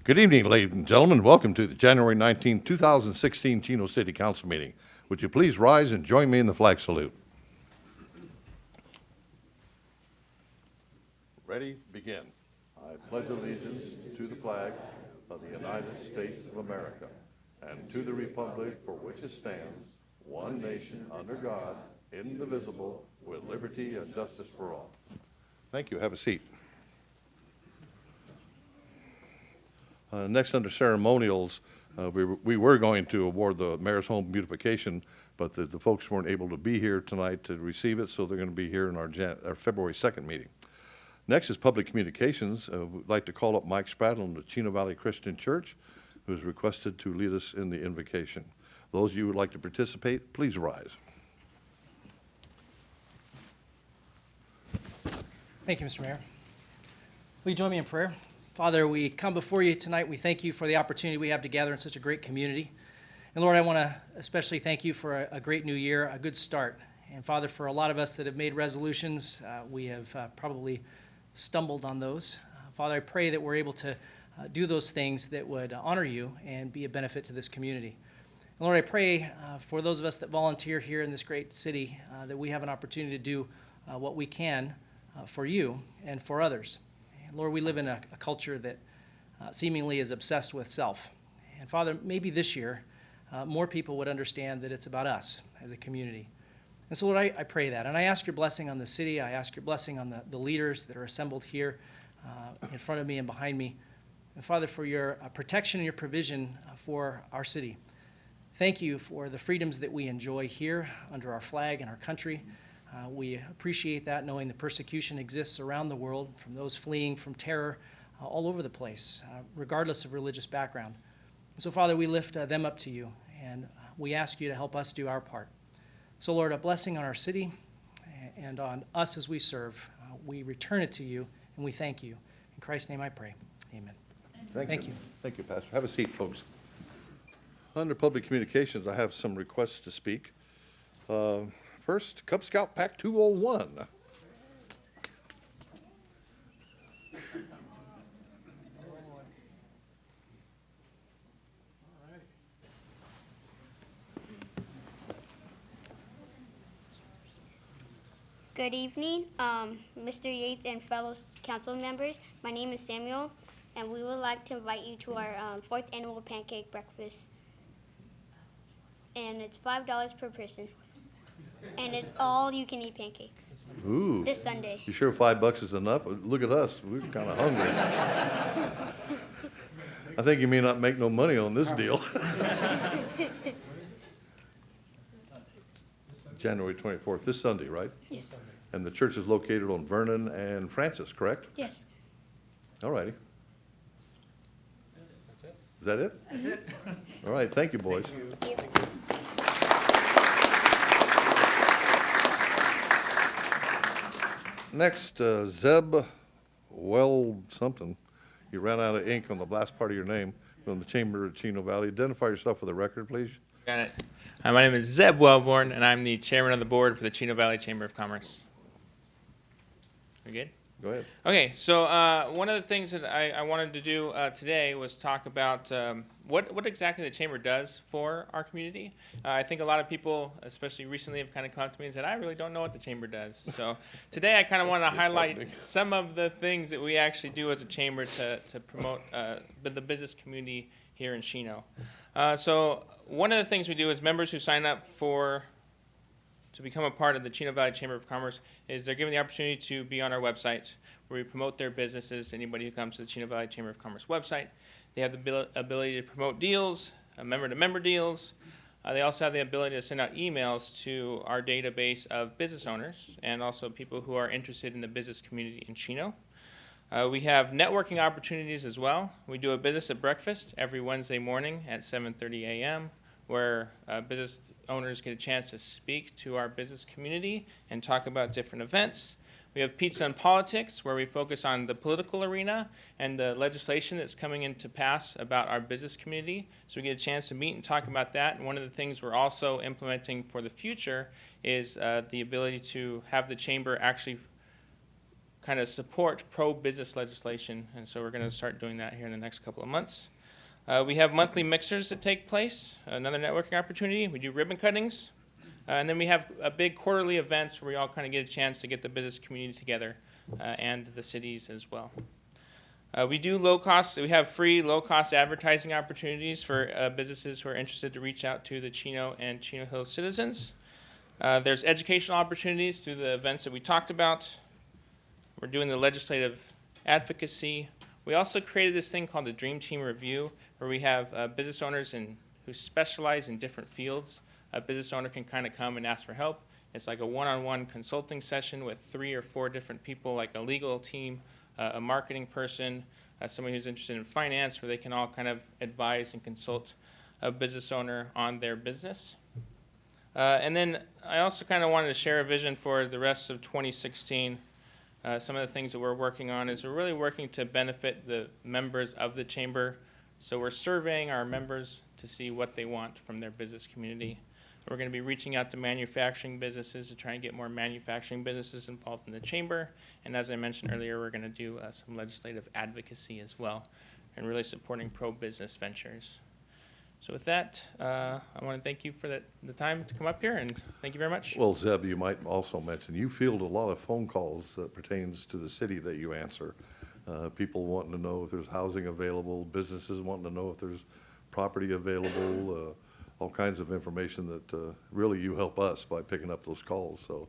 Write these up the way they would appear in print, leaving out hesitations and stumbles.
Good evening, ladies and gentlemen. Welcome to the January 19, 2016 Chino City Council meeting. Would you please rise and join me in the flag salute? Ready? Begin. I pledge allegiance to the flag of the United States of America and to the republic for which it stands, one nation under God, indivisible, with liberty and justice for all. Thank you. Have a seat. Next, under ceremonials, we were going to award the Mayor's Home beautification, but the folks weren't able to be here tonight to receive it, so they're going to be here in our February 2nd meeting. Next is public communications. We'd like to call up Mike Spradlin of the Chino Valley Christian Church, who is requested to lead us in the invocation. Those of you who would like to participate, please rise. Thank you, Mr. Mayor. Will you join me in prayer? Father, we come before you tonight. We thank you for the opportunity we have to gather in such a great community. And Lord, I want to especially thank you for a great new year, a good start. And Father, for a lot of us that have made resolutions, we have probably stumbled on those. Father, I pray that we're able to do those things that would honor you and be a benefit to this community. And Lord, I pray for those of us that volunteer here in this great city that we have an opportunity to do what we can for you and for others. Lord, we live in a culture that seemingly is obsessed with self. And Father, maybe this year, more people would understand that it's about us as a community. And so, Lord, I pray that. And I ask your blessing on the city. I ask your blessing on the leaders that are assembled here in front of me and behind me. And Father, for your protection and your provision for our city. Thank you for the freedoms that we enjoy here under our flag and our country. We appreciate that, knowing the persecution exists around the world from those fleeing from terror all over the place, regardless of religious background. And so, Father, we lift them up to you, and we ask you to help us do our part. So, Lord, a blessing on our city and on us as we serve. We return it to you, and we thank you. In Christ's name I pray. Amen. Thank you. Thank you, Pastor. Have a seat, folks. Under public communications, I have some requests to speak. First, Cub Scout Pack 201. Good evening, Mr. Yates and fellow council members. My name is Samuel, and we would like to invite you to our 4th annual pancake breakfast. And it's $5 per person. And it's all you can eat pancakes. Ooh. This Sunday. You sure $5 is enough? Look at us. We're kind of hungry. I think you may not make no money on this deal. January 24th, this Sunday, right? Yes. And the church is located on Vernon and Francis, correct? Yes. All righty. Is that it? That's it. All right, thank you, boys. Thank you. Next, Zeb Well something. You ran out of ink on the last part of your name from the Chamber of Chino Valley. Identify yourself for the record, please. Got it. Hi, my name is Zeb Wellborn, and I'm the chairman of the board for the Chino Valley Chamber of Commerce. We good? Go ahead. Okay, so one of the things that I wanted to do today was talk about what exactly the Chamber does for our community. I think a lot of people, especially recently, have kind of come to me and said, I really don't know what the Chamber does. So today I kind of want to highlight some of the things that we actually do as a Chamber to promote the business community here in Chino. So one of the things we do is members who sign up to become a part of the Chino Valley Chamber of Commerce is they're given the opportunity to be on our website where we promote their businesses. Anybody who comes to the Chino Valley Chamber of Commerce website, they have the ability to promote deals, member-to-member deals. They also have the ability to send out emails to our database of business owners and also people who are interested in the business community in Chino. We have networking opportunities as well. We do a business at breakfast every Wednesday morning at 7:30 a.m. where business owners get a chance to speak to our business community and talk about different events. We have Pizza and Politics, where we focus on the political arena and the legislation that's coming into pass about our business community. So we get a chance to meet and talk about that. And one of the things we're also implementing for the future is the ability to have the chamber actually kind of support pro-business legislation, and so we're going to start doing that here in the next couple of months. We have monthly mixers that take place, another networking opportunity. We do ribbon cuttings, and then we have a big quarterly events where we all kind of get a chance to get the business community together and the cities as well. We do we have free low-cost advertising opportunities for businesses who are interested to reach out to the Chino and Chino Hills citizens. There's educational opportunities through the events that we talked about. We're doing the legislative advocacy. We also created this thing called the Dream Team Review, where we have business owners who specialize in different fields. A business owner can kind of come and ask for help. It's like a one-on-one consulting session with 3 or 4 different people, like a legal team, a marketing person, somebody who's interested in finance, where they can all kind of advise and consult a business owner on their business. And then I also kind of wanted to share a vision for the rest of 2016. Some of the things that we're working on is we're really working to benefit the members of the chamber. So we're surveying our members to see what they want from their business community. We're going to be reaching out to manufacturing businesses to try and get more manufacturing businesses involved in the chamber. And as I mentioned earlier, we're going to do some legislative advocacy as well, and really supporting pro-business ventures. So with that, I want to thank you for the time to come up here, and thank you very much. Well, Zeb, you might also mention, you field a lot of phone calls that pertains to the city that you answer. People wanting to know if there's housing available, businesses wanting to know if there's property available, all kinds of information that really you help us by picking up those calls. So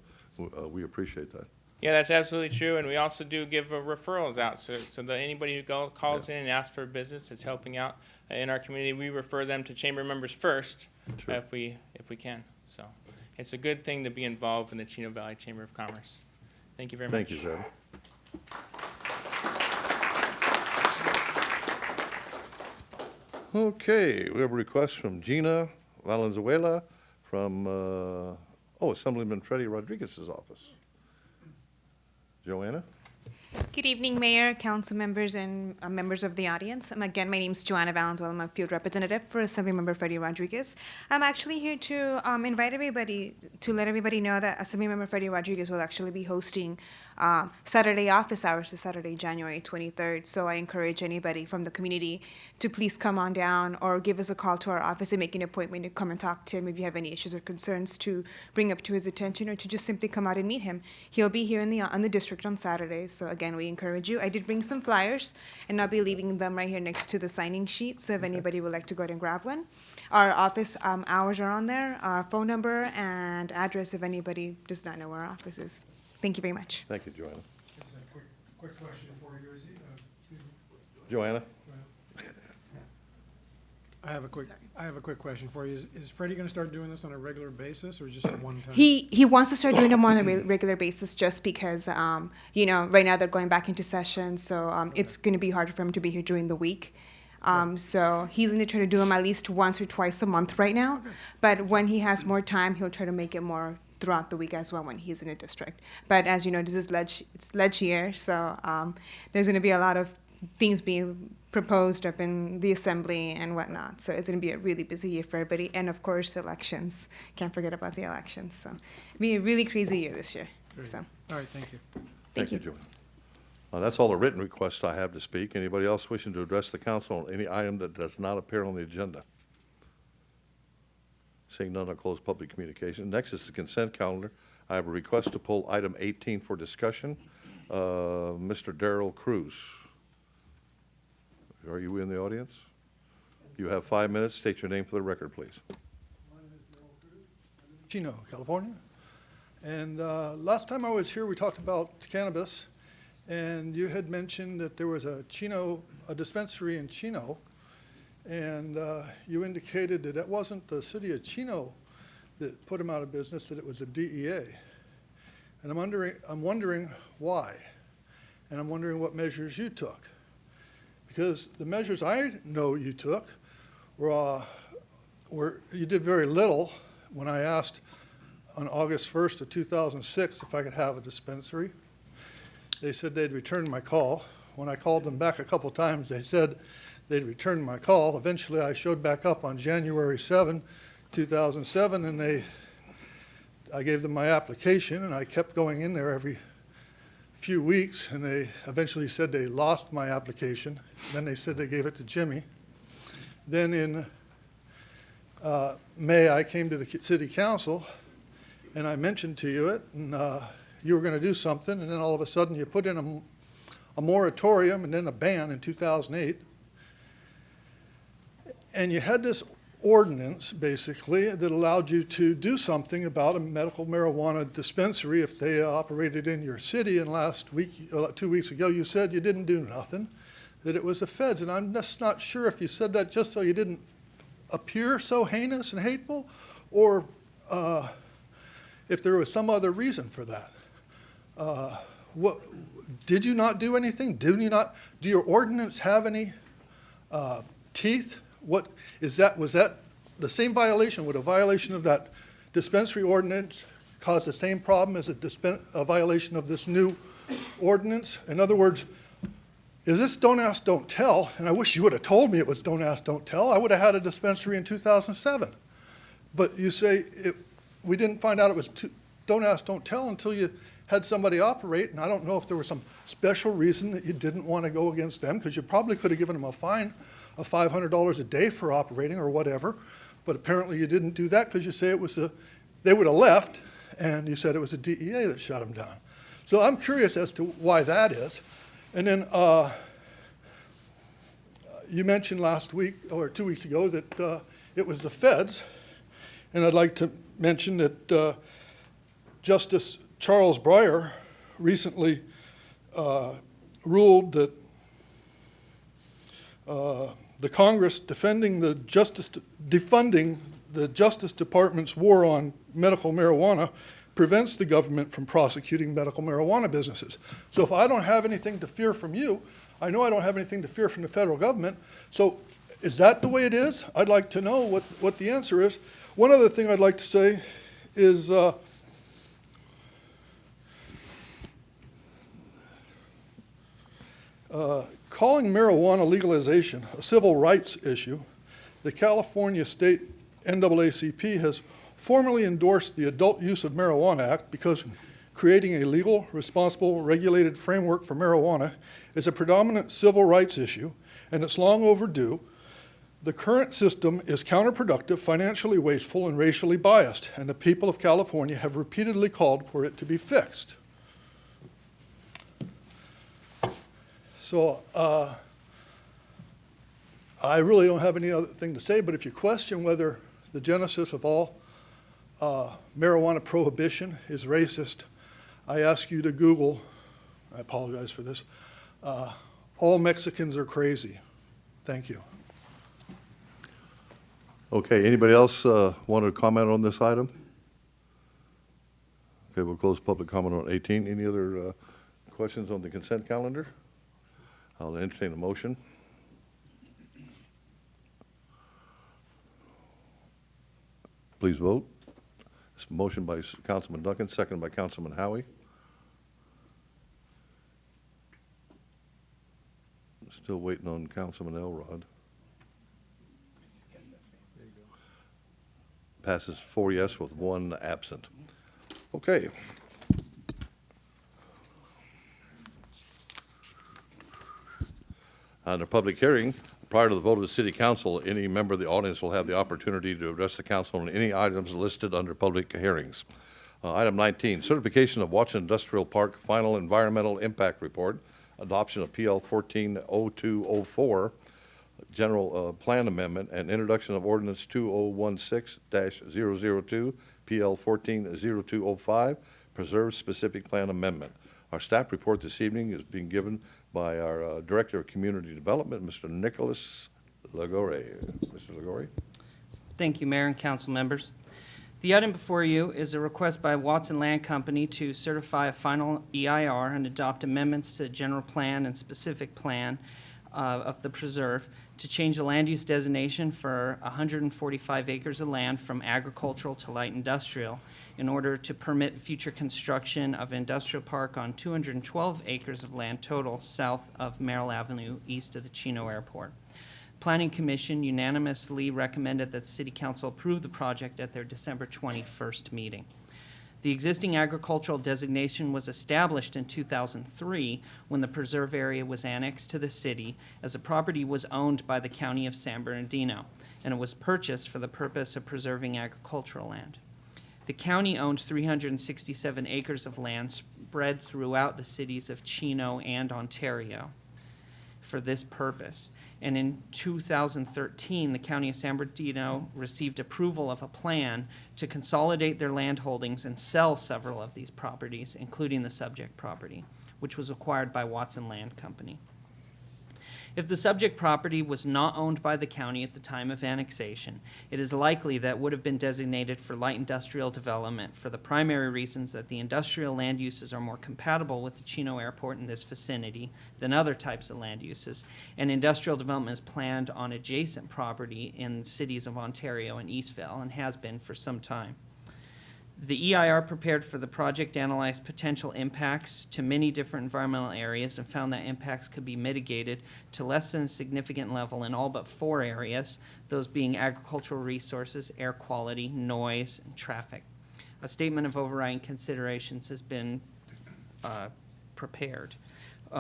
we appreciate that. Yeah, that's absolutely true, and we also do give referrals out, so that anybody who calls in and asks for a business that's helping out in our community, we refer them to chamber members first, Sure. if we can. So it's a good thing to be involved in the Chino Valley Chamber of Commerce. Thank you very much. Thank you, Zeb. Okay, we have a request from Gina Valenzuela from Assemblyman Freddie Rodriguez's office. Joanna? Good evening, Mayor, council members, and members of the audience. Again, my name is Joanna Valenzuela. I'm a field representative for Assemblymember Freddie Rodriguez. I'm actually here to invite everybody, to let everybody know that Assemblymember Freddie Rodriguez will actually be hosting Saturday office hours to Saturday, January 23rd. So I encourage anybody from the community to please come on down or give us a call to our office and make an appointment to come and talk to him if you have any issues or concerns to bring up to his attention, or to just simply come out and meet him. He'll be here in the district on Saturdays. So again, we encourage you. I did bring some flyers, and I'll be leaving them right here next to the signing sheet. So if anybody would like to go ahead and grab one, our office hours are on there, our phone number and address if anybody does not know where our office is. Thank you very much. Thank you, Joanna. Just a quick question for you. Excuse me. Joanna? I have a quick question for you. Is Freddie going to start doing this on a regular basis, or just a one-time? He wants to start doing them on a regular basis, just because right now they're going back into session, so it's going to be harder for him to be here during the week. So he's going to try to do them at least once or twice a month right now. But when he has more time, he'll try to make it more throughout the week as well when he's in a district. But as you know, this is it's ledge year, so there's going to be a lot of things being proposed up in the assembly and whatnot. So it's going to be a really busy year for everybody. And of course, elections. Can't forget about the elections. So it'll be a really crazy year this year. So All right, thank you. thank you. Joanna. That's all the written requests I have to speak. Anybody else wishing to address the council on any item that does not appear on the agenda? Seeing none, I'll close public communication. Next is the consent calendar. I have a request to pull item 18 for discussion. Mr. Darrell Cruz. Are you in the audience? You have 5 minutes. State your name for the record, please. Chino, California. And last time I was here, we talked about cannabis, and you had mentioned that there was a dispensary in Chino, and you indicated that it wasn't the city of Chino that put them out of business, that it was the DEA. And I'm wondering why, and I'm wondering what measures you took. Because the measures I know you took were you did very little when I asked on August 1st of 2006 if I could have a dispensary. They said they'd return my call. When I called them back a couple times, they said they'd return my call. Eventually, I showed back up on January 7, 2007, and I gave them my application, and I kept going in there every few weeks, and they eventually said they lost my application. Then they said they gave it to Jimmy. Then in May, I came to the city council, and I mentioned to you it, and you were going to do something, and then all of a sudden you put in a moratorium and then a ban in 2008. And you had this ordinance, basically, that allowed you to do something about a medical marijuana dispensary if they operated in your city. And last week, 2 weeks ago, you said you didn't do nothing, that it was the feds. And I'm just not sure if you said that just so you didn't appear so heinous and hateful, or if there was some other reason for that. What, did you not do anything? Do your ordinance have any teeth? What is that? Was that the same violation? Would a violation of that dispensary ordinance cause the same problem as a violation of this new ordinance? In other words, is this don't ask, don't tell? And I wish you would have told me it was don't ask, don't tell. I would have had a dispensary in 2007. But you say we didn't find out it was don't ask, don't tell until you had somebody operate. And I don't know if there was some special reason that you didn't want to go against them, because you probably could have given them a fine of $500 a day for operating or whatever, but apparently you didn't do that because you say it was they would have left, and you said it was the DEA that shut them down. So I'm curious as to why that is. And then you mentioned last week or 2 weeks ago that it was the feds, and I'd like to mention that Justice Charles Breyer recently ruled that the Congress defunding the Justice Department's war on medical marijuana prevents the government from prosecuting medical marijuana businesses. So if I don't have anything to fear from you, I know I don't have anything to fear from the federal government. So is that the way it is? I'd like to know what the answer is. One other thing I'd like to say is calling marijuana legalization a civil rights issue, the California State NAACP has formally endorsed the Adult Use of Marijuana Act because creating a legal, responsible, regulated framework for marijuana is a predominant civil rights issue, and it's long overdue. The current system is counterproductive, financially wasteful, and racially biased, and the people of California have repeatedly called for it to be fixed. So I really don't have any other thing to say, but if you question whether the genesis of all marijuana prohibition is racist, I ask you to Google, I apologize for this, all Mexicans are crazy. Thank you. Okay, anybody else want to comment on this item? Okay, we'll close public comment on 18. Any other questions on the consent calendar? I'll entertain a motion. Please vote. This motion by Councilman Duncan, second by Councilman Howie. Still waiting on Councilman Elrod. Passes 4 yes with 1 absent. Okay. On the public hearing, prior to the vote of the City Council, any member of the audience will have the opportunity to address the council on any items listed under public hearings. Item 19, certification of Watson Industrial Park Final Environmental Impact Report, adoption of PL 140204, General Plan Amendment, and introduction of Ordinance 2016-002, PL 140205, Preserve Specific Plan Amendment. Our staff report this evening is being given by our Director of Community Development, Mr. Nicholas Lagore. Mr. Lagore? Thank you, Mayor and council members. The item before you is a request by Watson Land Company to certify a final EIR and adopt amendments to the general plan and specific plan of the preserve to change the land use designation for 145 acres of land from agricultural to light industrial in order to permit future construction of industrial park on 212 acres of land total south of Merrill Avenue, east of the Chino Airport. Planning Commission unanimously recommended that the City Council approve the project at their December 21st meeting. The existing agricultural designation was established in 2003 when the preserve area was annexed to the city, as the property was owned by the County of San Bernardino, and it was purchased for the purpose of preserving agricultural land. The county owned 367 acres of land spread throughout the cities of Chino and Ontario for this purpose. And in 2013, the County of San Bernardino received approval of a plan to consolidate their land holdings and sell several of these properties, including the subject property, which was acquired by Watson Land Company. If the subject property was not owned by the county at the time of annexation, it is likely that it would have been designated for light industrial development for the primary reasons that the industrial land uses are more compatible with the Chino Airport in this vicinity than other types of land uses, and industrial development is planned on adjacent property in the cities of Ontario and Eastvale and has been for some time. The EIR prepared for the project analyzed potential impacts to many different environmental areas and found that impacts could be mitigated to less than a significant level in all but 4 areas, those being agricultural resources, air quality, noise, and traffic. A statement of overriding considerations has been prepared.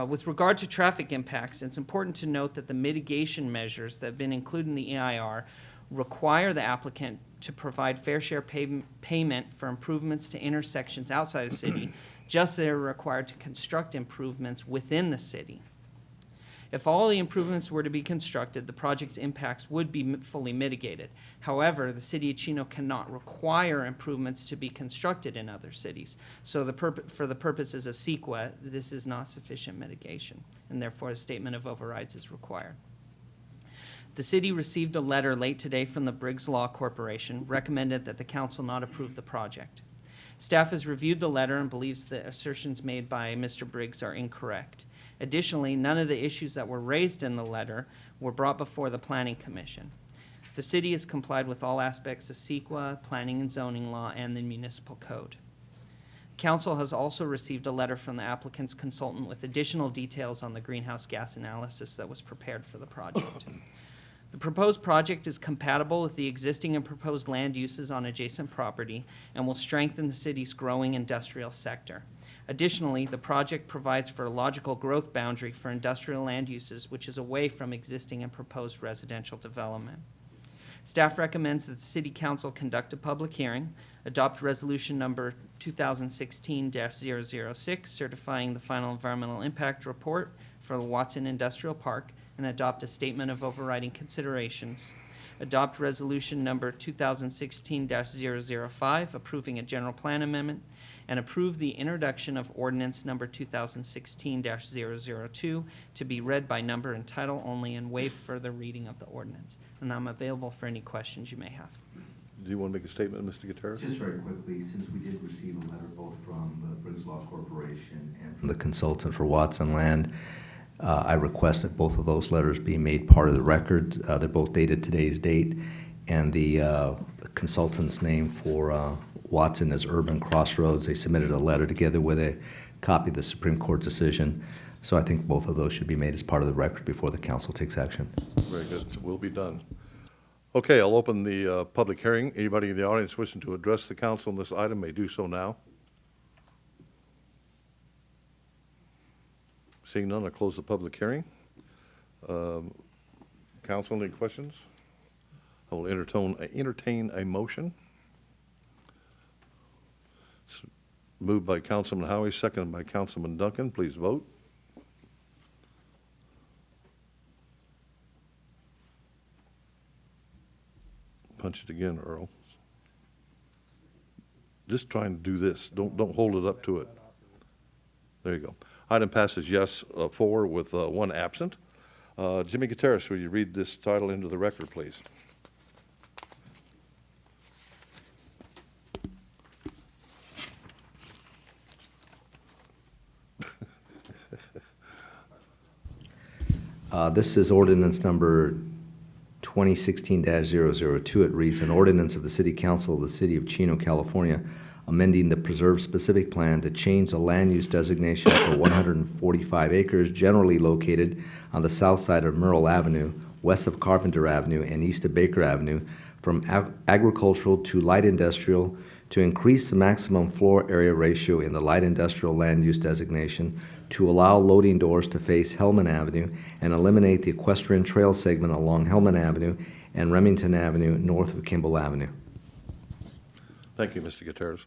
With regard to traffic impacts, it's important to note that the mitigation measures that have been included in the EIR require the applicant to provide fair share payment for improvements to intersections outside the city, just as they're required to construct improvements within the city. If all the improvements were to be constructed, the project's impacts would be fully mitigated. However, the City of Chino cannot require improvements to be constructed in other cities. So for the purposes of CEQA, this is not sufficient mitigation, and therefore a statement of overrides is required. The city received a letter late today from the Briggs Law Corporation recommended that the council not approve the project. Staff has reviewed the letter and believes the assertions made by Mr. Briggs are incorrect. Additionally, none of the issues that were raised in the letter were brought before the Planning Commission. The city has complied with all aspects of CEQA, planning and zoning law, and the municipal code. Council has also received a letter from the applicant's consultant with additional details on the greenhouse gas analysis that was prepared for the project. The proposed project is compatible with the existing and proposed land uses on adjacent property and will strengthen the city's growing industrial sector. Additionally, the project provides for a logical growth boundary for industrial land uses, which is away from existing and proposed residential development. Staff recommends that the City Council conduct a public hearing, adopt resolution number 2016-006, certifying the final environmental impact report for the Watson Industrial Park, and adopt a statement of overriding considerations. Adopt resolution number 2016-005, approving a general plan amendment, and approve the introduction of ordinance number 2016-002 to be read by number and title only and waive further reading of the ordinance. And I'm available for any questions you may have. Do you want to make a statement, Mr. Gutierrez? Just very quickly, since we did receive a letter both from the Briggs Law Corporation and from the consultant for Watson Land, I request that both of those letters be made part of the record. They're both dated today's date, and the consultant's name for Watson is Urban Crossroads. They submitted a letter together with a copy of the Supreme Court decision. So I think both of those should be made as part of the record before the council takes action. Very good. Will be done. Okay, I'll open the public hearing. Anybody in the audience wishing to address the council on this item may do so now. Seeing none, I'll close the public hearing. Council, any questions? I will entertain a motion. Moved by Councilman Howie, seconded by Councilman Duncan. Please vote. Punch it again, Earl. Just trying to do this. Don't hold it up to it. There you go. Item passes yes, 4 with 1 absent. Jimmy Gutierrez, will you read this title into the record, please? This is ordinance number 2016-002. It reads, an ordinance of the City Council of the City of Chino, California, amending the preserve specific plan to change the land use designation for 145 acres generally located on the south side of Merle Avenue, west of Carpenter Avenue, and east of Baker Avenue from agricultural to light industrial to increase the maximum floor area ratio in the light industrial land use designation, to allow loading doors to face Hellman Avenue and eliminate the equestrian trail segment along Hellman Avenue and Remington Avenue north of Kimball Avenue. Thank you, Mr. Gutierrez.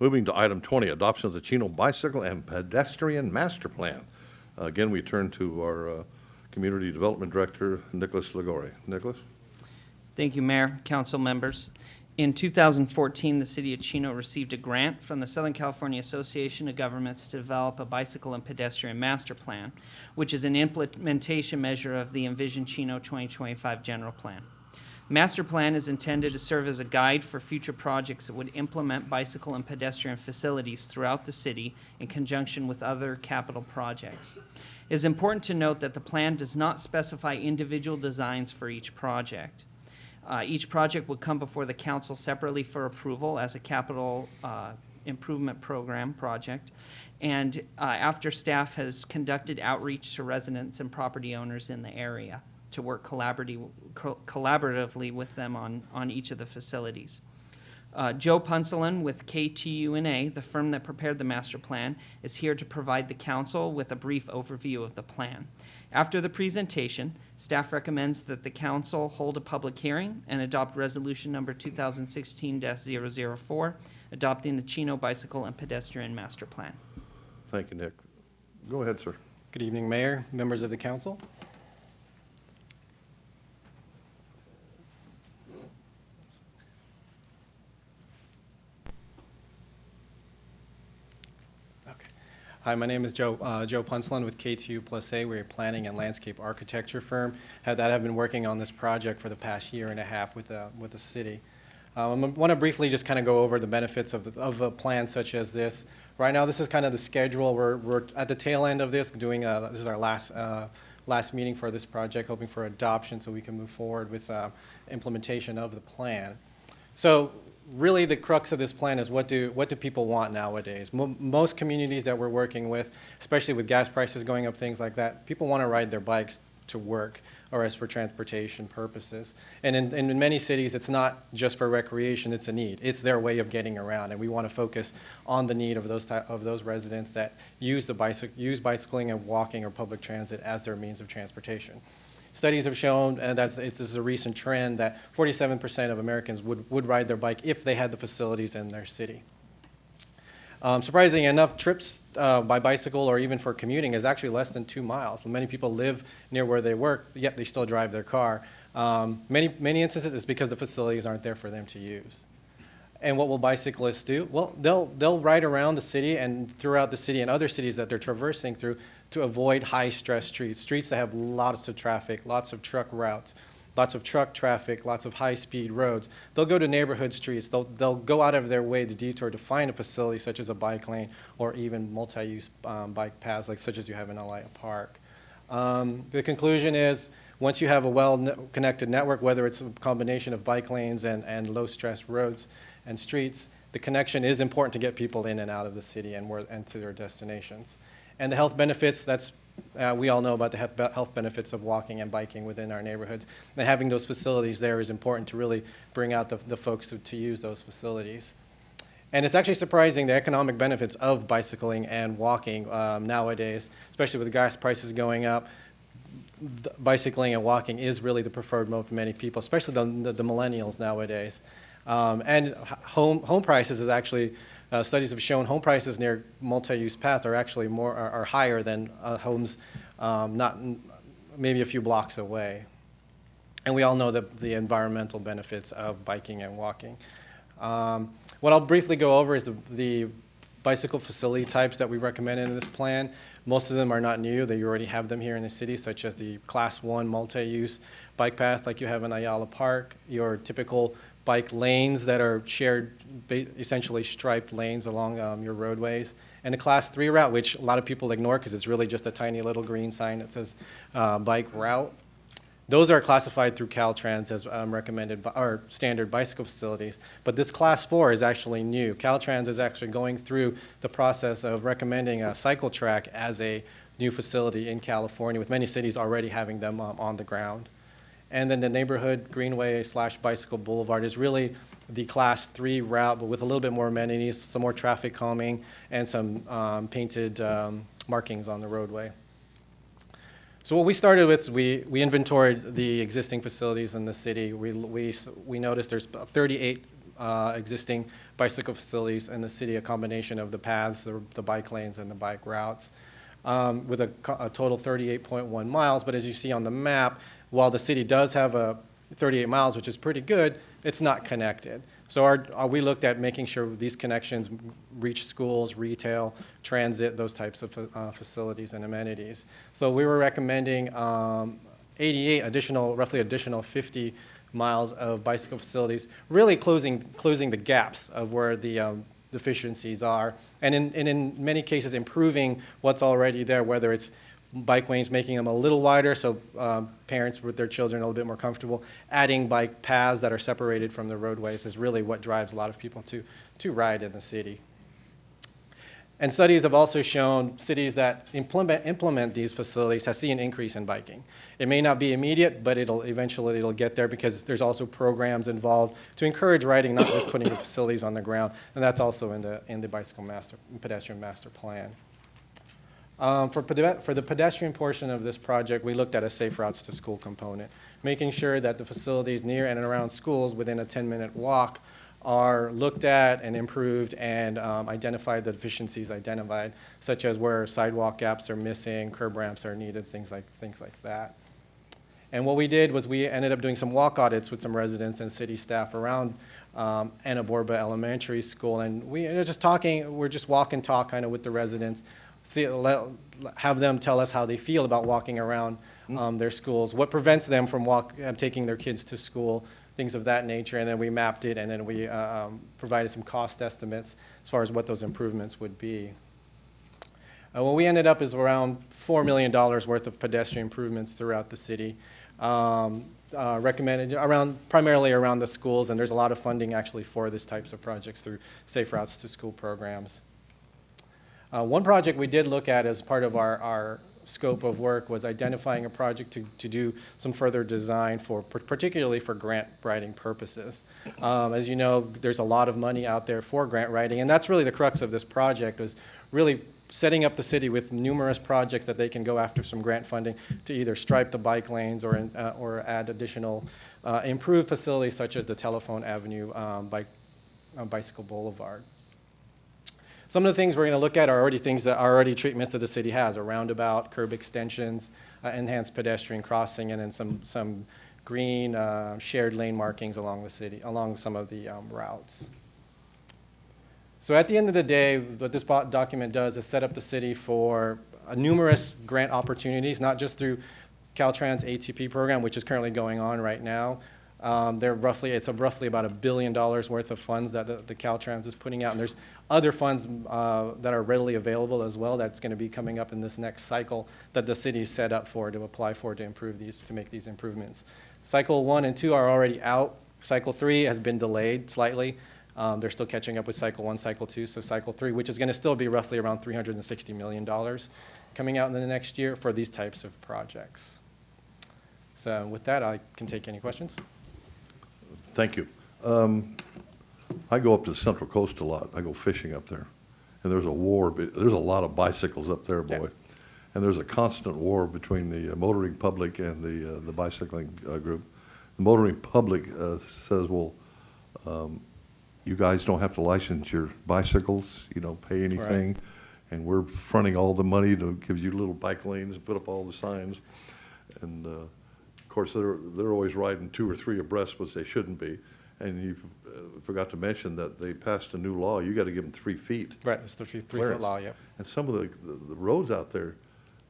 Moving to item 20, adoption of the Chino Bicycle and Pedestrian Master Plan. Again, we turn to our Community Development Director, Nicholas Ligori. Nicholas? Thank you, Mayor, council members. In 2014, the City of Chino received a grant from the Southern California Association of Governments to develop a bicycle and pedestrian master plan, which is an implementation measure of the Envision Chino 2025 general plan. Master plan is intended to serve as a guide for future projects that would implement bicycle and pedestrian facilities throughout the city in conjunction with other capital projects. It is important to note that the plan does not specify individual designs for each project. Each project would come before the council separately for approval as a capital improvement program project, and after staff has conducted outreach to residents and property owners in the area to work collaboratively with them on each of the facilities. Joe Punselin with KTUNA, the firm that prepared the master plan, is here to provide the council with a brief overview of the plan. After the presentation, staff recommends that the council hold a public hearing and adopt resolution number 2016-004, adopting the Chino Bicycle and Pedestrian Master Plan. Thank you, Nick. Go ahead, sir. Good evening, Mayor, members of the council. Hi, my name is Joe Punselin with K2+A. We're a planning and landscape architecture firm that have been working on this project for the past year and a half with the city. I want to briefly just kind of go over the benefits of a plan such as this. Right now, this is kind of the schedule. We're at the tail end of this, doing this is our last meeting for this project, hoping for adoption so we can move forward with implementation of the plan. So really the crux of this plan is what do people want nowadays? Most communities that we're working with, especially with gas prices going up, things like that, people want to ride their bikes to work or as for transportation purposes. And in many cities, it's not just for recreation, it's a need. It's their way of getting around, and we want to focus on the need of those residents that use bicycling and walking or public transit as their means of transportation. Studies have shown, and this is a recent trend, that 47% of Americans would ride their bike if they had the facilities in their city. Surprisingly enough, trips by bicycle or even for commuting is actually less than 2 miles. Many people live near where they work, yet they still drive their car. Many instances it's because the facilities aren't there for them to use. And what will bicyclists do? Well, they'll ride around the city and throughout the city and other cities that they're traversing through to avoid high-stress streets that have lots of traffic, lots of truck routes, lots of truck traffic, lots of high-speed roads. They'll go to neighborhood streets. They'll go out of their way to detour to find a facility such as a bike lane or even multi-use bike paths such as you have in Alaya Park. The conclusion is once you have a well-connected network, whether it's a combination of bike lanes and low-stress roads and streets, the connection is important to get people in and out of the city and to their destinations. And the health benefits, we all know about the health benefits of walking and biking within our neighborhoods. And having those facilities there is important to really bring out the folks to use those facilities. And it's actually surprising the economic benefits of bicycling and walking nowadays, especially with gas prices going up. Bicycling and walking is really the preferred mode for many people, especially the millennials nowadays. And home prices is actually, studies have shown home prices near multi-use paths are actually are higher than homes maybe a few blocks away. And we all know the environmental benefits of biking and walking. What I'll briefly go over is the bicycle facility types that we recommend in this plan. Most of them are not new. They already have them here in the city, such as the Class 1 multi-use bike path like you have in Ayala Park, your typical bike lanes that are shared, essentially striped lanes along your roadways, and a Class 3 route, which a lot of people ignore because it's really just a tiny little green sign that says bike route. Those are classified through Caltrans as recommended or standard bicycle facilities, but this Class 4 is actually new. Caltrans is actually going through the process of recommending a cycle track as a new facility in California, with many cities already having them on the ground. And then the neighborhood greenway / bicycle boulevard is really the Class 3 route, but with a little bit more amenities, some more traffic calming, and some painted markings on the roadway. So what we started with is we inventoried the existing facilities in the city. We noticed there's 38 existing bicycle facilities in the city, a combination of the paths, the bike lanes, and the bike routes, with a total 38.1 miles. But as you see on the map, while the city does have a 38 miles, which is pretty good, it's not connected. So we looked at making sure these connections reach schools, retail, transit, those types of facilities and amenities. So we were recommending 88 roughly additional 50 miles of bicycle facilities, really closing the gaps of where the deficiencies are, and in many cases improving what's already there, whether it's bike lanes, making them a little wider so parents with their children are a little bit more comfortable. Adding bike paths that are separated from the roadways is really what drives a lot of people to ride in the city. And studies have also shown cities that implement these facilities have seen an increase in biking. It may not be immediate, but eventually it'll get there because there's also programs involved to encourage riding, not just putting the facilities on the ground, and that's also in the pedestrian master plan. For the pedestrian portion of this project, we looked at a safe routes to school component, making sure that the facilities near and around schools within a 10-minute walk are looked at and improved and identified the deficiencies identified, such as where sidewalk gaps are missing, curb ramps are needed, things like that. And what we did was we ended up doing some walk audits with some residents and city staff around Anna Borba Elementary School, and we're just walk and talk kind of with the residents, have them tell us how they feel about walking around their schools, what prevents them from taking their kids to school, things of that nature, and then we mapped it, and then we provided some cost estimates as far as what those improvements would be. What we ended up is around $4 million worth of pedestrian improvements throughout the city, recommended primarily around the schools, and there's a lot of funding actually for these types of projects through Safe Routes to School programs. One project we did look at as part of our scope of work was identifying a project to do some further design particularly for grant writing purposes. As you know, there's a lot of money out there for grant writing, and that's really the crux of this project, was really setting up the city with numerous projects that they can go after some grant funding to either stripe the bike lanes or add additional improved facilities such as the Telephone Avenue Bicycle Boulevard. Some of the things we're going to look at are already things that are already treatments that the city has: a roundabout, curb extensions, enhanced pedestrian crossing, and then some green shared lane markings along some of the routes. So at the end of the day, what this document does is set up the city for numerous grant opportunities, not just through Caltrans ATP program, which is currently going on right now. It's roughly about $1 billion worth of funds that the Caltrans is putting out, and there's other funds that are readily available as well that's going to be coming up in this next cycle that the city set up to apply for to make these improvements. Cycle 1 and 2 are already out. Cycle 3 has been delayed slightly. They're still catching up with Cycle 1, Cycle 2, so Cycle 3, which is going to still be roughly around $360 million coming out in the next year for these types of projects. So with that, I can take any questions. Thank you. I go up to the Central Coast a lot. I go fishing up there. And there's a war. There's a lot of bicycles up there, boy. Yeah. And there's a constant war between the motoring public and the bicycling group. The motoring public says, well, you guys don't have to license your bicycles. You don't pay anything. Right. And we're fronting all the money to give you little bike lanes and put up all the signs. And of course, they're always riding 2 or 3 abreast, which they shouldn't be. And you forgot to mention that they passed a new law. You got to give them 3 feet. Right, it's the 3-foot law, yep. And some of the roads out there,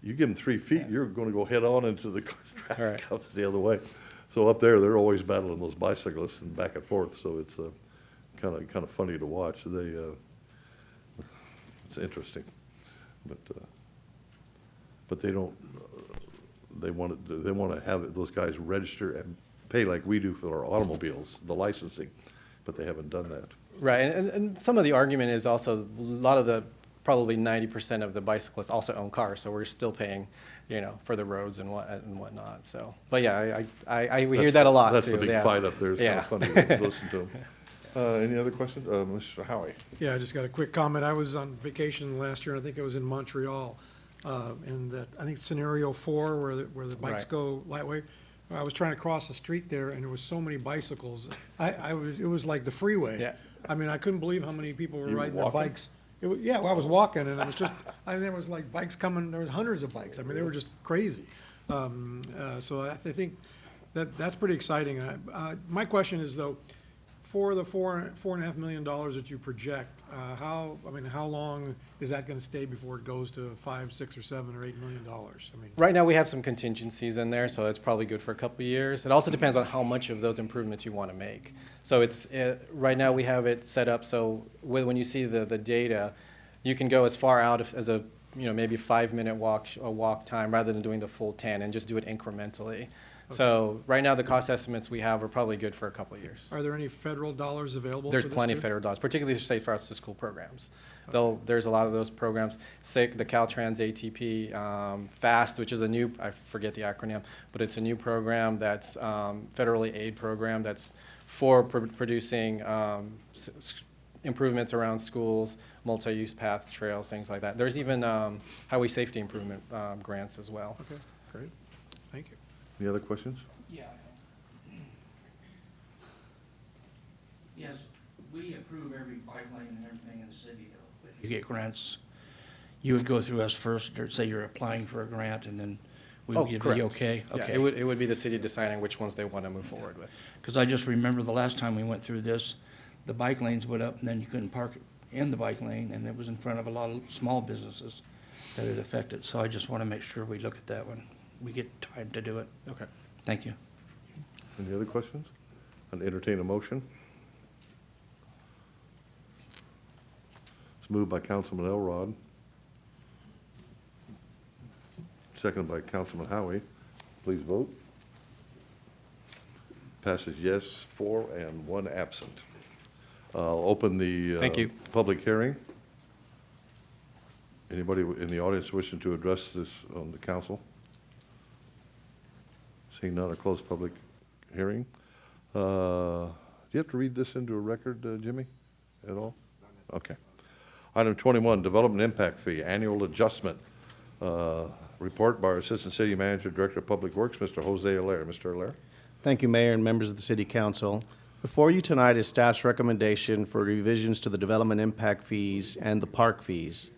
you give them 3 feet, you're going to go head on into the traffic comes the other way. So up there, they're always battling those bicyclists and back and forth. So it's kind of funny to watch. It's interesting, but they don't. They want to have those guys register and pay like we do for our automobiles, the licensing, but they haven't done that. Right, and some of the argument is also a lot of the, probably 90% of the bicyclists also own cars, so we're still paying, for the roads and whatnot. So, but yeah, we hear that a lot. That's too. the big fight up there. It's kind of funny to listen to them. Any other questions? Mr. Howie? Yeah, I just got a quick comment. I was on vacation last year, and I think I was in Montreal, in that, I think scenario 4, where the bikes Right. go lightweight. I was trying to cross the street there, and there was so many bicycles. It was like the freeway. Yeah. I mean, I couldn't believe how many people were You were riding their walking? bikes. Yeah, well, I was walking, and it was just, I mean, there was like bikes coming, there was hundreds of bikes. I mean, they were just crazy. So I think that's pretty exciting. My question is, though, for the $4.5 million that you project, how long is that gonna stay before it goes to $5, $6, or $7, or $8 million? I mean, Right now, we have some contingencies in there, so it's probably good for a couple of years. It also depends on how much of those improvements you want to make. So right now, we have it set up so when you see the data, you can go as far out as a, maybe 5-minute walk time rather than doing the full 10 and just do it incrementally. So right now, the cost estimates we have are probably good for a couple of years. are there any federal dollars available for There's this plenty of too? federal dollars, particularly for safe routes to school programs. There's a lot of those programs, say the Caltrans ATP, FAST, which is a new, I forget the acronym, but it's a new program that's federally aid program that's for producing improvements around schools, multi-use paths, trails, things like that. There's even highway safety improvement grants as well. Okay, great, thank you. Any other questions? Yeah. Yes, we approve every bike lane and everything in the city, though. If you get grants, you would go through us first, or say you're applying for a grant, and then we would give you the okay? Yeah, Okay. it would be the city deciding which ones they want to move forward with. Because I just remember the last time we went through this, the bike lanes went up, and then you couldn't park in the bike lane, and it was in front of a lot of small businesses that it affected. So I just want to make sure we look at that when we get time to do it. Okay. Thank you. Any other questions? I'd entertain a motion. It's moved by Councilman Elrod. Seconded by Councilman Howie. Please vote. Passes yes, 4 and 1 absent. I'll open the Thank you. public hearing. Anybody in the audience wishing to address this on the council? Seeing none, a closed public hearing. Do you have to read this into a record, Jimmy, at all? Okay. Item 21, Development Impact Fee, Annual Adjustment. Report by our Assistant City Manager, Director of Public Works, Mr. Jose Allaire. Mr. Allaire? Thank you, Mayor and members of the City Council. Before you tonight is staff's recommendation for revisions to the development impact fees and the park fees.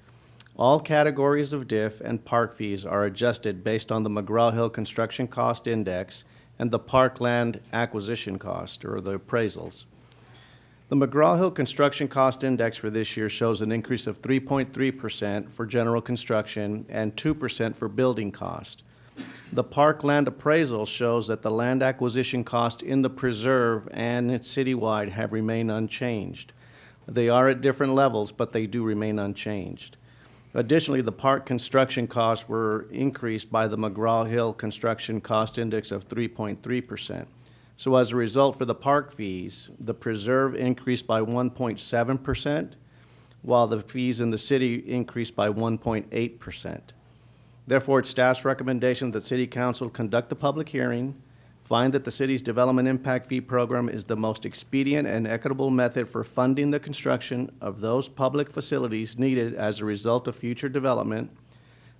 All categories of DIF and park fees are adjusted based on the McGraw-Hill Construction Cost Index and the Parkland Acquisition Cost, or the appraisals. The McGraw-Hill Construction Cost Index for this year shows an increase of 3.3% for general construction and 2% for building cost. The Parkland appraisal shows that the land acquisition cost in the preserve and citywide have remained unchanged. They are at different levels, but they do remain unchanged. Additionally, the park construction costs were increased by the McGraw-Hill Construction Cost Index of 3.3%. So as a result, for the park fees, the preserve increased by 1.7%, while the fees in the city increased by 1.8%. Therefore, it's staff's recommendation that City Council conduct the public hearing, find that the city's development impact fee program is the most expedient and equitable method for funding the construction of those public facilities needed as a result of future development,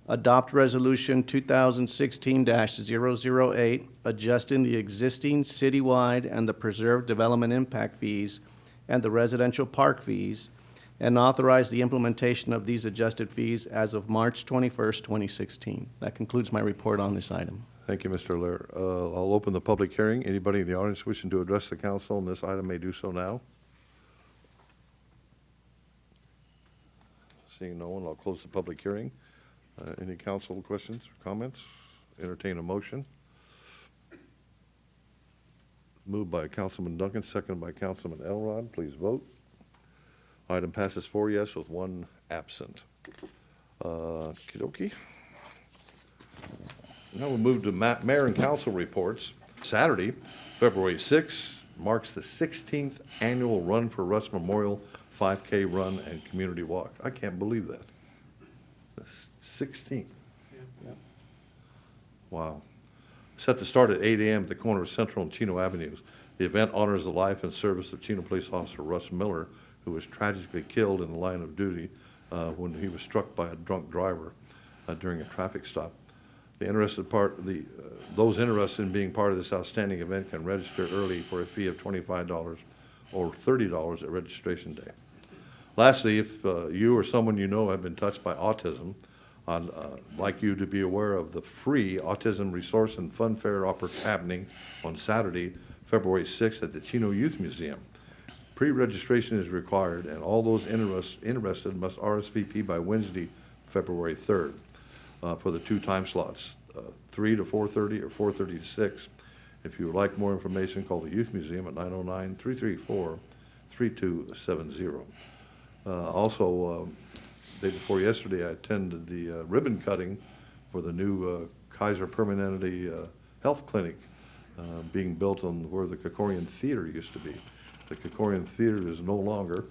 adopt Resolution 2016-008, adjusting the existing citywide and the preserved development impact fees and the residential park fees, and authorize the implementation of these adjusted fees as of March 21st, 2016. That concludes my report on this item. Thank you, Mr. Allaire. I'll open the public hearing. Anybody in the audience wishing to address the council on this item may do so now. Seeing no one, I'll close the public hearing. Any council questions or comments? Entertain a motion. Moved by Councilman Duncan, seconded by Councilman Elrod. Please vote. Item passes 4 yes with 1 absent. Okey-dokey. Now we'll move to mayor and council reports. Saturday, February 6th, marks the 16th annual Run for Russ Memorial 5K Run and Community Walk. I can't believe that. The 16th. Wow. Set to start at 8 a.m. at the corner of Central and Chino Avenues. The event honors the life and service of Chino Police Officer Russ Miller, who was tragically killed in the line of duty when he was struck by a drunk driver during a traffic stop. Those interested in being part of this outstanding event can register early for a fee of $25 or $30 at registration day. Lastly, if you or someone you know have been touched by autism, I'd like you to be aware of the free Autism Resource and Fun Fair happening on Saturday, February 6th at the Chino Youth Museum. Pre-registration is required, and all those interested must RSVP by Wednesday, February 3rd for the 2 time slots, 3 to 4:30 or 4:30 to 6. If you would like more information, call the Youth Museum at 909-334-3270. Also, day before yesterday, I attended the ribbon cutting for the new Kaiser Permanente Health Clinic being built on where the Kokorian Theater used to be. The Kokorian Theater is no longer.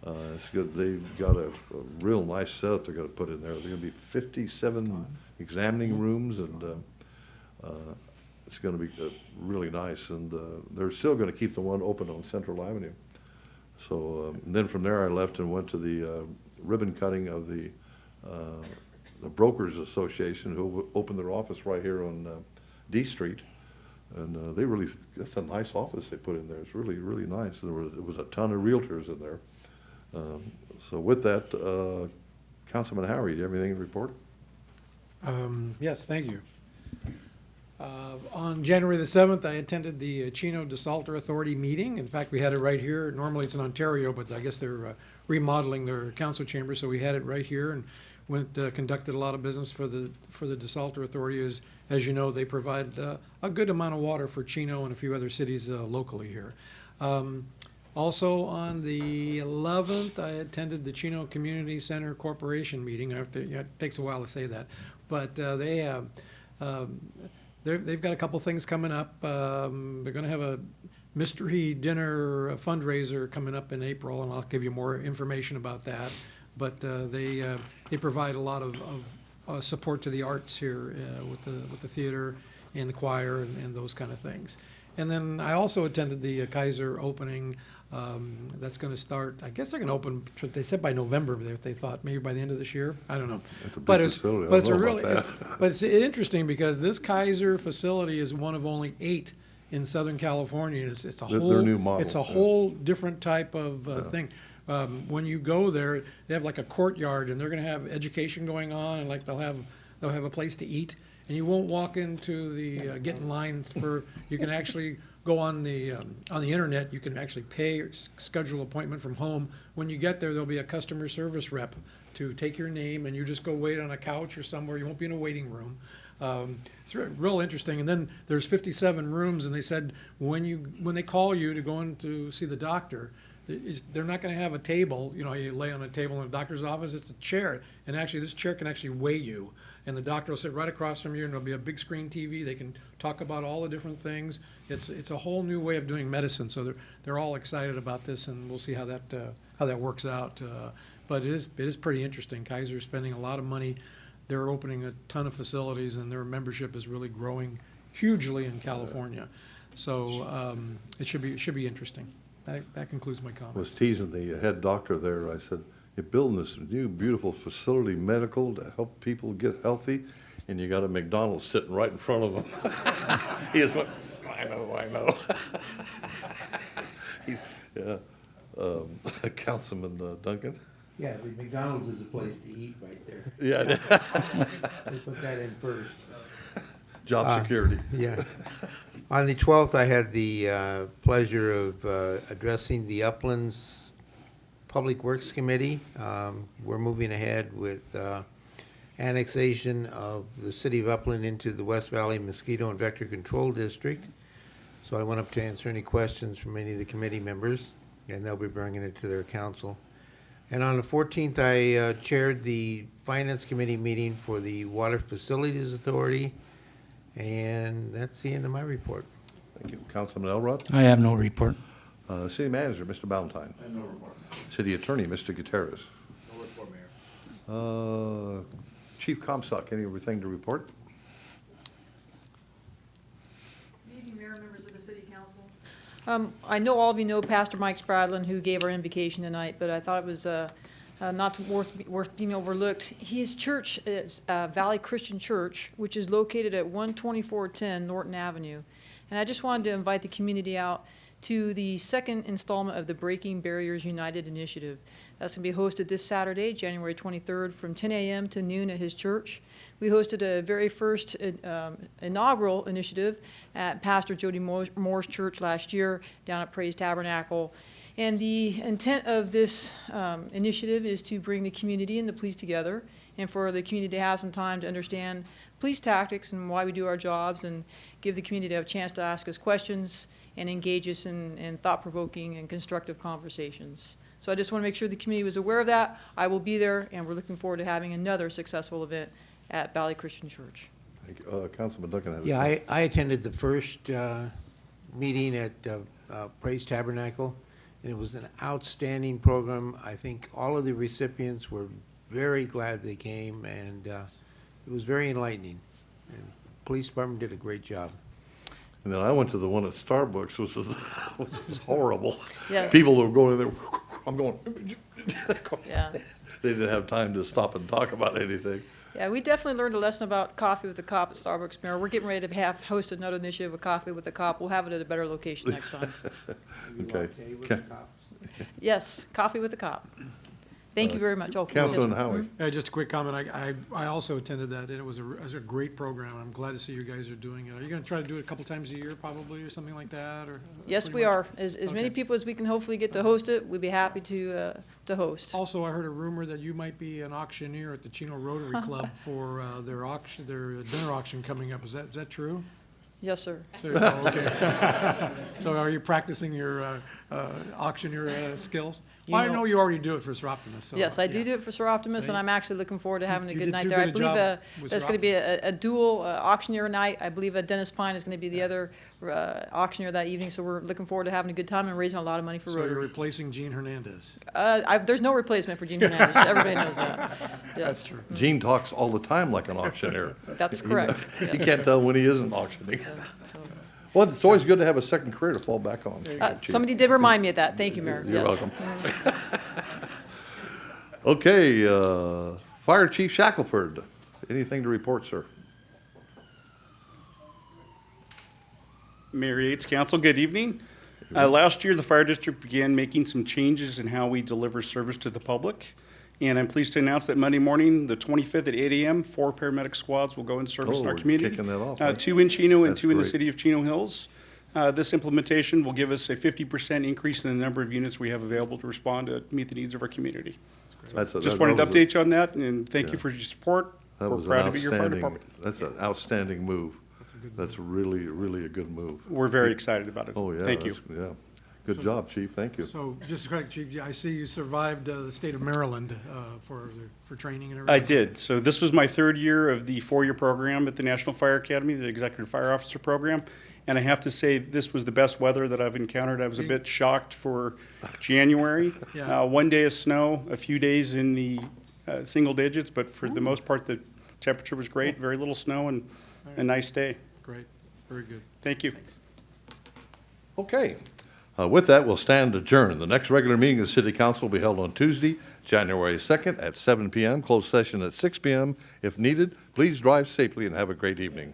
It's good. They've got a real nice setup they're going to put in there. There's going to be 57 examining rooms, and it's going to be really nice. And they're still going to keep the one open on Central Avenue. So and then from there, I left and went to the ribbon cutting of the Brokers Association, who opened their office right here on D Street. And that's a nice office they put in there. It's really, really nice. There was a ton of realtors in there. So with that, Councilman Howery, do you have anything to report? Yes, thank you. On January the 7th, I attended the Chino Desalter Authority meeting. In fact, we had it right here. Normally it's in Ontario, but I guess they're remodeling their council chamber, so we had it right here and conducted a lot of business for the Desalter Authority. As you know, they provide a good amount of water for Chino and a few other cities locally here. Also on the 11th, I attended the Chino Community Center Corporation meeting. It takes a while to say that, but they've got a couple things coming up. They're going to have a mystery dinner fundraiser coming up in April, and I'll give you more information about that. But they provide a lot of support to the arts here with the theater and the choir and those kind of things. And then I also attended the Kaiser opening. That's going to start, I guess they're going to open, they said by November, they thought maybe by the end of this year. I don't know. It's a big But facility. but it's I a don't know really, about that. but it's interesting because this Kaiser facility is one of only 8 in Southern California. It's a Their whole, new model, it's a yeah. whole different type of thing. When you go there, they have like a courtyard, and they're going to have education going on, and like they'll have a place to eat, and you won't walk into the get in line for. You can actually go on the internet. You can actually pay or schedule an appointment from home. When you get there, there'll be a customer service rep to take your name, and you just go wait on a couch or somewhere. You won't be in a waiting room. It's real interesting. And then there's 57 rooms, and they said when they call you to go in to see the doctor, they're not going to have a table. You know, you lay on a table in a doctor's office. It's a chair, and actually this chair can actually weigh you, and the doctor will sit right across from you, and there'll be a big screen TV. They can talk about all the different things. It's a whole new way of doing medicine. So they're all excited about this, and we'll see how that works out. But it is pretty interesting. Kaiser's spending a lot of money. They're opening a ton of facilities, and their membership is really growing hugely in California. So it should be interesting. That concludes my I comments. was teasing the head doctor there. I said, you're building this new beautiful facility, medical, to help people get healthy, and you got a McDonald's sitting right in front of them. He just went, I know. Councilman Duncan? Yeah, the McDonald's is a place to eat right there. Yeah. They put that in first. Job security. Yeah. On the 12th, I had the pleasure of addressing the Uplands Public Works Committee. We're moving ahead with annexation of the city of Upland into the West Valley Mosquito and Vector Control District. So I went up to answer any questions from any of the committee members, and they'll be bringing it to their council. And on the 14th, I chaired the Finance Committee meeting for the Water Facilities Authority. And that's the end of my report. Thank you. Councilman Elrod? I have no report. City Manager, Mr. Ballantyne? I have no report. City Attorney, Mr. Gutierrez? No report, Mayor. Chief Comstock, anything to report? Good evening, Mayor, members of the City Council. I know all of you know Pastor Mike Spradlin, who gave our invocation tonight, but I thought it was not worth being overlooked. His church is Valley Christian Church, which is located at 12410 Norton Avenue. And I just wanted to invite the community out to the second installment of the Breaking Barriers United initiative. That's going to be hosted this Saturday, January 23rd, from 10 a.m. to noon at his church. We hosted a very first inaugural initiative at Pastor Jody Moore's church last year down at Praise Tabernacle. And the intent of this initiative is to bring the community and the police together, and for the community to have some time to understand police tactics and why we do our jobs, and give the community a chance to ask us questions and engage us in thought-provoking and constructive conversations. So I just want to make sure the community was aware of that. I will be there, and we're looking forward to having another successful event at Valley Christian Church. Thank you. Councilman Duncan has a Yeah, comment. I attended the first meeting at Praise Tabernacle, and it was an outstanding program. I think all of the recipients were very glad they came, and it was very enlightening. And police department did a great job. And then I went to the one at Starbucks, which was horrible. Yes. People were going in there, I'm going. Yeah. They didn't have time to stop and talk about anything. Yeah, we definitely learned a lesson about coffee with the cop at Starbucks, Mayor. We're getting ready to host another initiative of coffee with the cop. We'll have it at a better location next time. Okay. Yes, coffee with the cop. Thank you very much. Oh, Councilman yes. Howie. Just a quick comment. I also attended that, and it was a great program. I'm glad to see you guys are doing it. Are you going to try to do it a couple times a year, probably, or something like that, or? Yes, pretty we much? are. As many Okay. people as we can hopefully get to host it, we'd be happy to host. Also, I heard a rumor that you might be an auctioneer at the Chino Rotary Club for their dinner auction coming up. Is that true? Yes, sir. So, oh, okay. So are you practicing your auctioneer skills? You Well, I know- know you already do it for Sir Optimus. So, Yes, I yeah. do it for Sir Optimus, and See? I'm actually looking forward to having a You good did night too there. I good a believe job with there's Sir going to be a dual auctioneer night. I believe Dennis Pine is going to be the other auctioneer that evening, so we're looking forward to having a good time and raising a lot of money for So you're Rotary. replacing Gene Hernandez. There's no replacement for Gene Hernandez. Everybody knows that. Yes. That's true. Gene talks all the time like an auctioneer. That's correct. You Yes. can't tell when he isn't auctioning. Well, it's always good to have a second career to fall back on. Chief. Somebody did remind me of that. Thank you, Mayor. You're Yes. welcome. Okay, Fire Chief Shackelford, anything to report, sir? Mayor Yates, Council, good evening. Last year, the Fire District began making some changes in how we deliver service to the public. And I'm pleased to announce that Monday morning, the 25th at 8 a.m., 4 paramedic squads will go and service in our Oh, community. kicking that off, huh? 2 in Chino and That's 2 in the great. city of Chino Hills. This implementation will give us a 50% increase in the number of units we have available to respond to meet the needs of our community. Just wanted to update you on that, and thank Yeah. you for your support. That We're was an proud to be your fire outstanding, department. that's an outstanding move. That's really, really a good move. We're very excited about it. Oh, yeah. Thank you. that's- Yeah. Good job, Chief, thank you. So just correct, Chief, I see you survived the state of Maryland for training and I everything. did. So this was my third year of the four-year program at the National Fire Academy, the Executive Fire Officer Program. And I have to say, this was the best weather that I've encountered. I was a bit shocked for January. Yeah. 1 day of snow, a few days in the single digits, but for the most part, the temperature was great, very little snow, and a nice day. Great, very good. Thank you. Okay. With that, we'll stand adjourned. The next regular meeting of the City Council will be held on Tuesday, January 2nd at 7 p.m., closed session at 6 p.m. If needed, please drive safely and have a great evening.